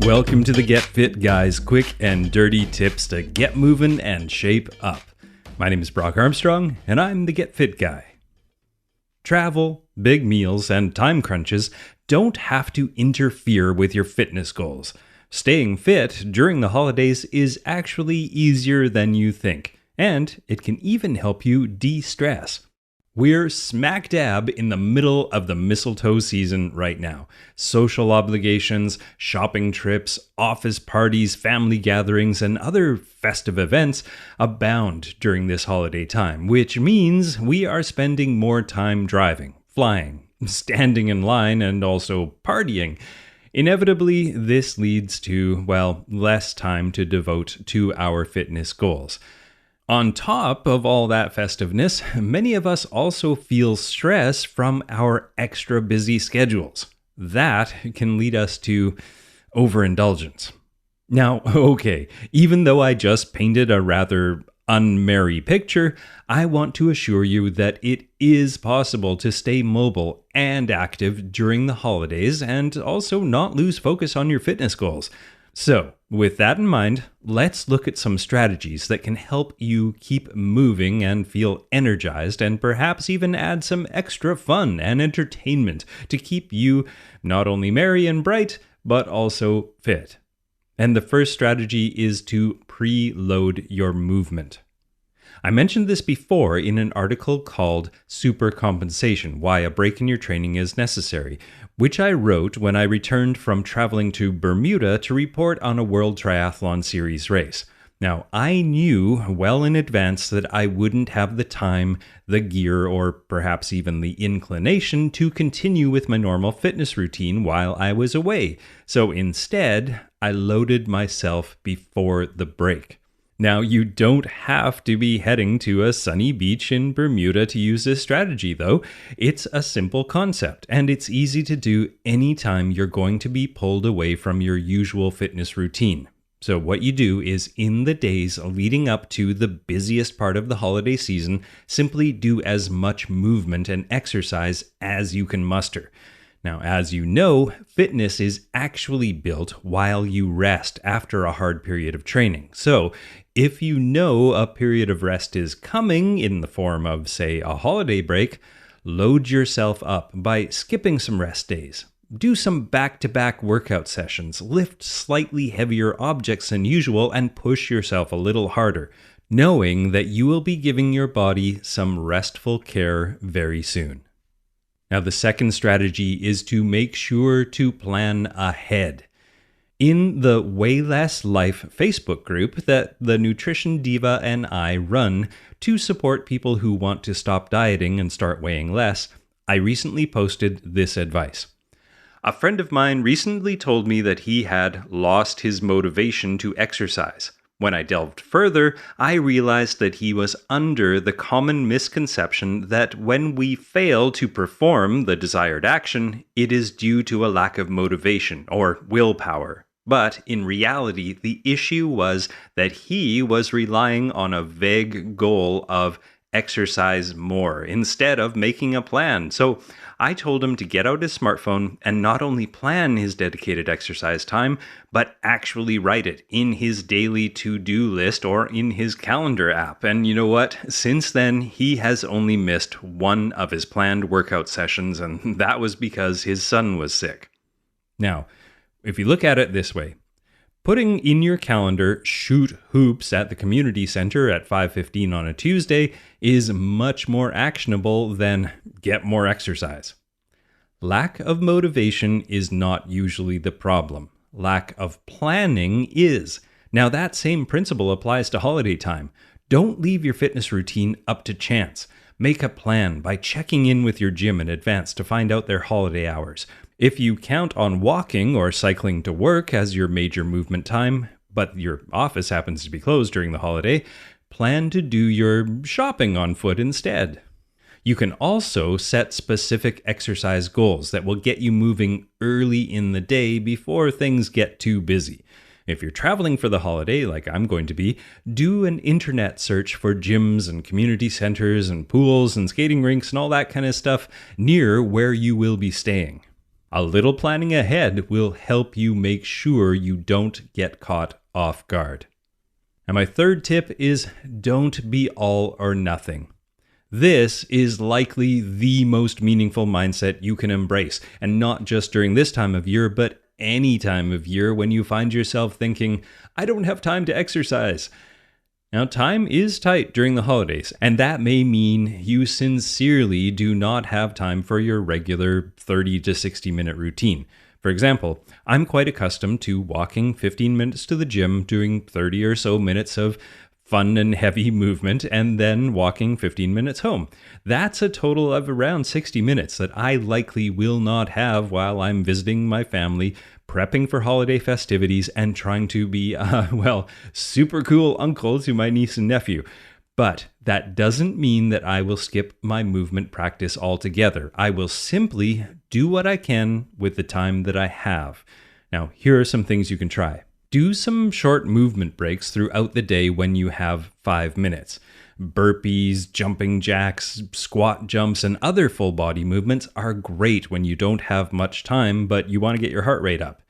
Welcome to the Get Fit Guys, quick and dirty tips to get moving and shape up. My name is Brock Armstrong, and I'm the Get Fit Guy. Travel, big meals, and time crunches don't have to interfere with your fitness goals. Staying fit during the holidays is actually easier than you think, and it can even help you de-stress. We're smack dab in the middle of the mistletoe season right now. Social obligations, shopping trips, office parties, family gatherings, and other festive events abound during this holiday time, which means we are spending more time driving, flying, standing in line, and also partying. Inevitably, this leads to, less time to devote to our fitness goals. On top of all that festiveness, many of us also feel stress from our extra busy schedules. That can lead us to overindulgence. Now, okay, even though I just painted a rather unmerry picture, I want to assure you that it is possible to stay mobile and active during the holidays and also not lose focus on your fitness goals. So, with that in mind, let's look at some strategies that can help you keep moving and feel energized, and perhaps even add some extra fun and entertainment to keep you not only merry and bright, but also fit. And the first strategy is to preload your movement. I mentioned this before in an article called Supercompensation: Why a Break in Your Training is Necessary, which I wrote when I returned from traveling to Bermuda to report on a World Triathlon Series race. Now, I knew well in advance that I wouldn't have the time, the gear, or perhaps even the inclination to continue with my normal fitness routine while I was away. So instead, I loaded myself before the break. Now, you don't have to be heading to a sunny beach in Bermuda to use this strategy, though. It's a simple concept, and it's easy to do anytime you're going to be pulled away from your usual fitness routine. So what you do is, in the days leading up to the busiest part of the holiday season, simply do as much movement and exercise as you can muster. Now, as you know, fitness is actually built while you rest after a hard period of training. So, if you know a period of rest is coming in the form of, say, a holiday break, load yourself up by skipping some rest days. Do some back-to-back workout sessions, lift slightly heavier objects than usual, and push yourself a little harder, knowing that you will be giving your body some restful care very soon. Now, the second strategy is to make sure to plan ahead. In the Way Less Life Facebook group that the Nutrition Diva and I run to support people who want to stop dieting and start weighing less, I recently posted this advice. A friend of mine recently told me that he had lost his motivation to exercise. When I delved further, I realized that he was under the common misconception that when we fail to perform the desired action, it is due to a lack of motivation or willpower. But in reality, the issue was that he was relying on a vague goal of exercise more instead of making a plan. So I told him to get out his smartphone and not only plan his dedicated exercise time, but actually write it in his daily to-do list or in his calendar app. And you know what? Since then, he has only missed one of his planned workout sessions, and that was because his son was sick. Now, if you look at it this way, putting in your calendar shoot hoops at the community center at 5:15 on a Tuesday is much more actionable than get more exercise. Lack of motivation is not usually the problem. Lack of planning is. Now, that same principle applies to holiday time. Don't leave your fitness routine up to chance. Make a plan by checking in with your gym in advance to find out their holiday hours. If you count on walking or cycling to work as your major movement time, but your office happens to be closed during the holiday, plan to do your shopping on foot instead. You can also set specific exercise goals that will get you moving early in the day before things get too busy. If you're traveling for the holiday, like I'm going to be, do an internet search for gyms and community centers and pools and skating rinks and all that kind of stuff near where you will be staying. A little planning ahead will help you make sure you don't get caught off guard. And my third tip is don't be all or nothing. This is likely the most meaningful mindset you can embrace, and not just during this time of year, but any time of year when you find yourself thinking, I don't have time to exercise. Now, time is tight during the holidays, and that may mean you sincerely do not have time for your regular 30 to 60 minute routine. For example, I'm quite accustomed to walking 15 minutes to the gym, doing 30 or so minutes of fun and heavy movement, and then walking 15 minutes home. That's a total of around 60 minutes that I likely will not have while I'm visiting my family, prepping for holiday festivities, and trying to be, super cool uncle to my niece and nephew. But that doesn't mean that I will skip my movement practice altogether. I will simply do what I can with the time that I have. Now, here are some things you can try. Do some short movement breaks throughout the day when you have 5 minutes. Burpees, jumping jacks, squat jumps, and other full body movements are great when you don't have much time, but you want to get your heart rate up.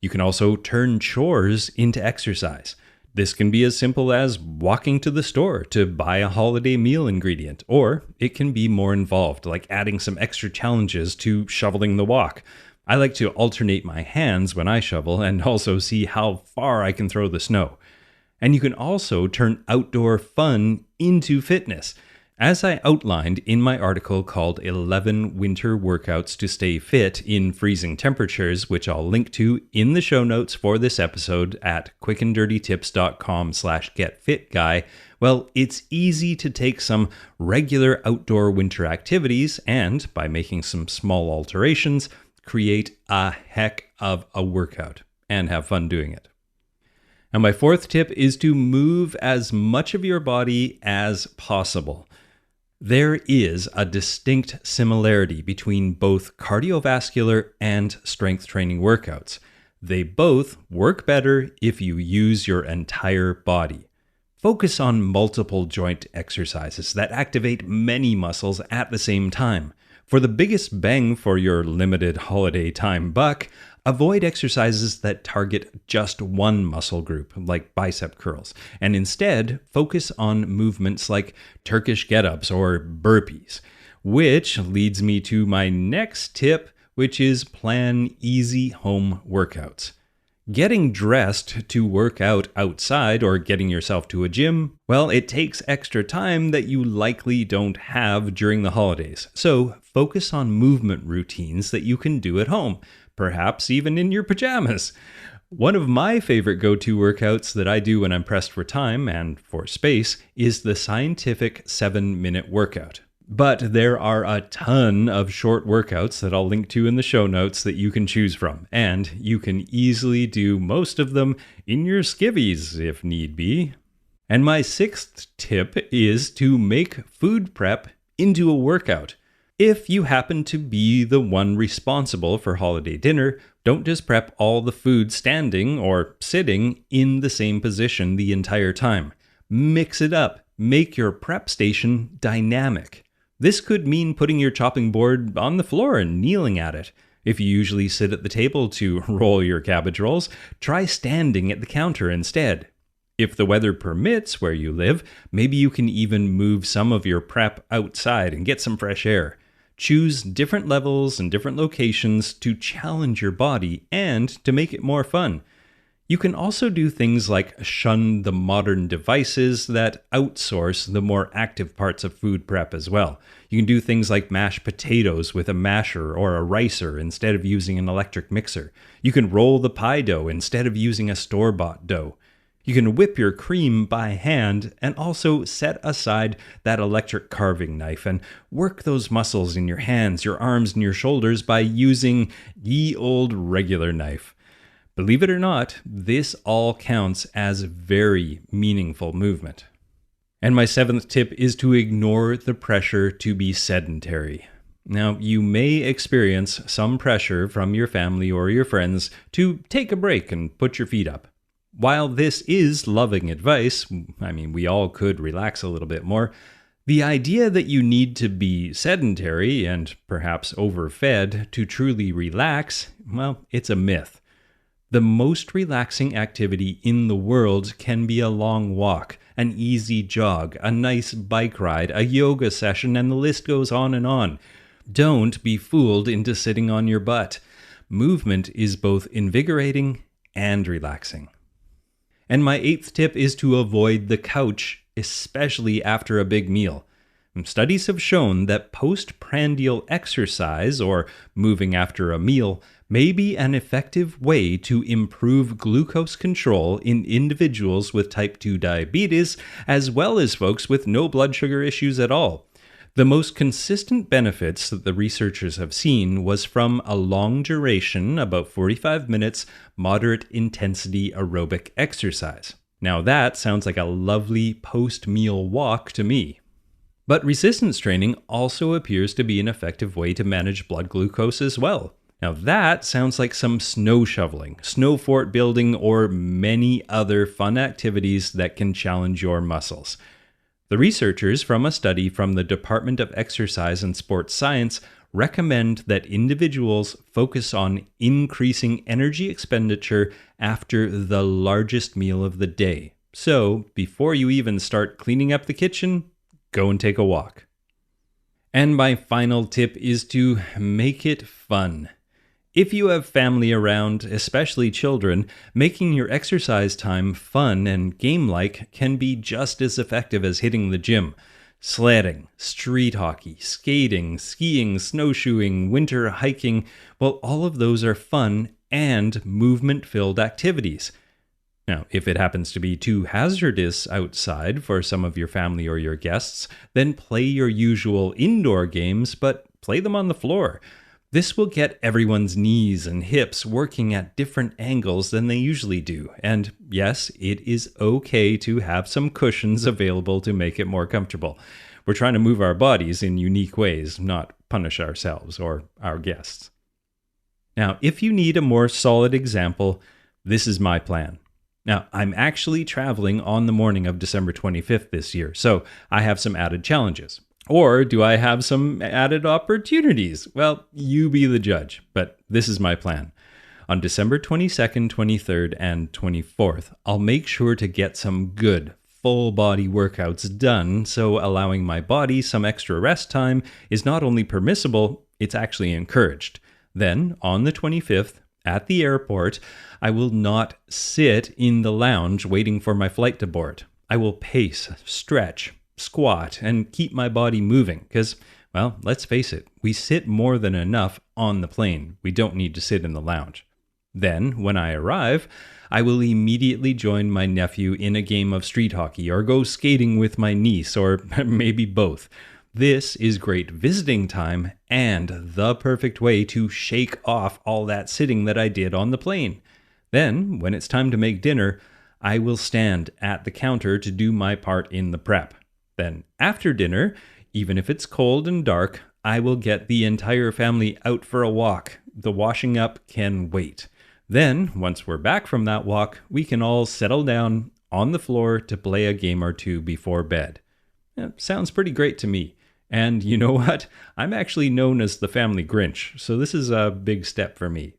You can also turn chores into exercise. This can be as simple as walking to the store to buy a holiday meal ingredient, or it can be more involved, like adding some extra challenges to shoveling the walk. I like to alternate my hands when I shovel and also see how far I can throw the snow. And you can also turn outdoor fun into fitness. As I outlined in my article called 11 Winter Workouts to Stay Fit in Freezing Temperatures, which I'll link to in the show notes for this episode at quickanddirtytips.com/getfitguy, well, it's easy to take some regular outdoor winter activities and, by making some small alterations, create a heck of a workout and have fun doing it. And my fourth tip is to move as much of your body as possible. There is a distinct similarity between both cardiovascular and strength training workouts. They both work better if you use your entire body. Focus on multiple joint exercises that activate many muscles at the same time. For the biggest bang for your limited holiday time buck, avoid exercises that target just one muscle group, like bicep curls, and instead focus on movements like Turkish get-ups or burpees. Which leads me to my next tip, which is plan easy home workouts. Getting dressed to work out outside or getting yourself to a gym, well, it takes extra time that you likely don't have during the holidays. So focus on movement routines that you can do at home, perhaps even in your pajamas. One of my favorite go-to workouts that I do when I'm pressed for time and for space is the Scientific 7-minute workout. But there are a ton of short workouts that I'll link to in the show notes that you can choose from, and you can easily do most of them in your skivvies if need be. And my sixth tip is to make food prep into a workout. If you happen to be the one responsible for holiday dinner, don't just prep all the food standing or sitting in the same position the entire time. Mix it up. Make your prep station dynamic. This could mean putting your chopping board on the floor and kneeling at it. If you usually sit at the table to roll your cabbage rolls, try standing at the counter instead. If the weather permits where you live, maybe you can even move some of your prep outside and get some fresh air. Choose different levels and different locations to challenge your body and to make it more fun. You can also do things like shun the modern devices that outsource the more active parts of food prep as well. You can do things like mash potatoes with a masher or a ricer instead of using an electric mixer. You can roll the pie dough instead of using a store-bought dough. You can whip your cream by hand and also set aside that electric carving knife and work those muscles in your hands, your arms, and your shoulders by using ye old regular knife. Believe it or not, this all counts as very meaningful movement. And my seventh tip is to ignore the pressure to be sedentary. Now, you may experience some pressure from your family or your friends to take a break and put your feet up. While this is loving advice, we all could relax a little bit more, The idea that you need to be sedentary and perhaps overfed to truly relax, well, it's a myth. The most relaxing activity in the world can be a long walk, an easy jog, a nice bike ride, a yoga session, and the list goes on and on. Don't be fooled into sitting on your butt. Movement is both invigorating and relaxing. And my 8th tip is to avoid the couch, especially after a big meal. Studies have shown that postprandial exercise, or moving after a meal, may be an effective way to improve glucose control in individuals with type 2 diabetes, as well as folks with no blood sugar issues at all. The most consistent benefits that the researchers have seen was from a long duration, about 45 minutes, moderate intensity aerobic exercise. Now that sounds like a lovely post-meal walk to me. But resistance training also appears to be an effective way to manage blood glucose as well. Now that sounds like some snow shoveling, snow fort building, or many other fun activities that can challenge your muscles. The researchers from a study from the Department of Exercise and Sports Science recommend that individuals focus on increasing energy expenditure after the largest meal of the day. So, before you even start cleaning up the kitchen, go and take a walk. And my final tip is to make it fun. If you have family around, especially children, making your exercise time fun and game-like can be just as effective as hitting the gym. Sledding, street hockey, skating, skiing, snowshoeing, winter hiking, well, all of those are fun and movement-filled activities. Now, if it happens to be too hazardous outside for some of your family or your guests, then play your usual indoor games, but play them on the floor. This will get everyone's knees and hips working at different angles than they usually do. And yes, it is okay to have some cushions available to make it more comfortable. We're trying to move our bodies in unique ways, not punish ourselves or our guests. Now, if you need a more solid example, this is my plan. Now, I'm actually traveling on the morning of December 25th this year, so I have some added challenges. Or do I have some added opportunities? Well, you be the judge, but this is my plan. On December 22nd, 23rd, and 24th, I'll make sure to get some good, full-body workouts done, so allowing my body some extra rest time is not only permissible, it's actually encouraged. Then, on the 25th, at the airport, I will not sit in the lounge waiting for my flight to board. I will pace, stretch, squat, and keep my body moving because, well, let's face it, we sit more than enough on the plane. We don't need to sit in the lounge. Then, when I arrive, I will immediately join my nephew in a game of street hockey or go skating with my niece, or maybe both. This is great visiting time and the perfect way to shake off all that sitting that I did on the plane. Then, when it's time to make dinner, I will stand at the counter to do my part in the prep. Then, after dinner, even if it's cold and dark, I will get the entire family out for a walk. The washing up can wait. Then, once we're back from that walk, we can all settle down on the floor to play a game or two before bed. Sounds pretty great to me. And you know what? I'm actually known as the family Grinch, so this is a big step for me.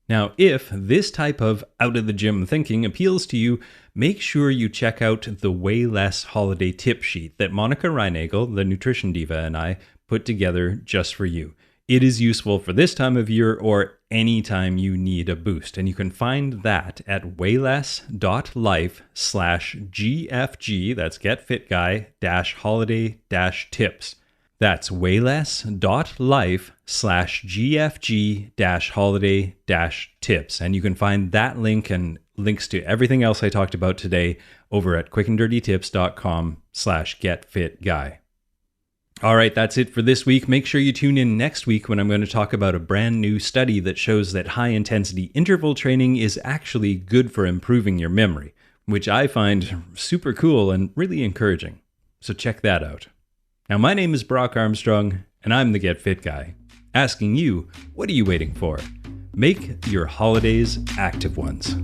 Now, if this type of out-of-the-gym thinking appeals to you, make sure you check out the Way Less holiday tip sheet that Monica Reinagel, the nutrition diva, and I put together just for you. It is useful for this time of year or any time you need a boost, and you can find that at wayless.life/GFG, that's Get Fit Guy -holiday-tips. That's wayless.life/GFG-holiday-tips. And you can find that link and links to everything else I talked about today over at quickanddirtytips.com/getfitguy. All right, that's it for this week. Make sure you tune in next week when I'm going to talk about a brand new study that shows that high-intensity interval training is actually good for improving your memory, which I find super cool and really encouraging. So check that out. Now, my name is Brock Armstrong, and I'm the Get Fit Guy, asking you, what are you waiting for? Make your holidays active ones.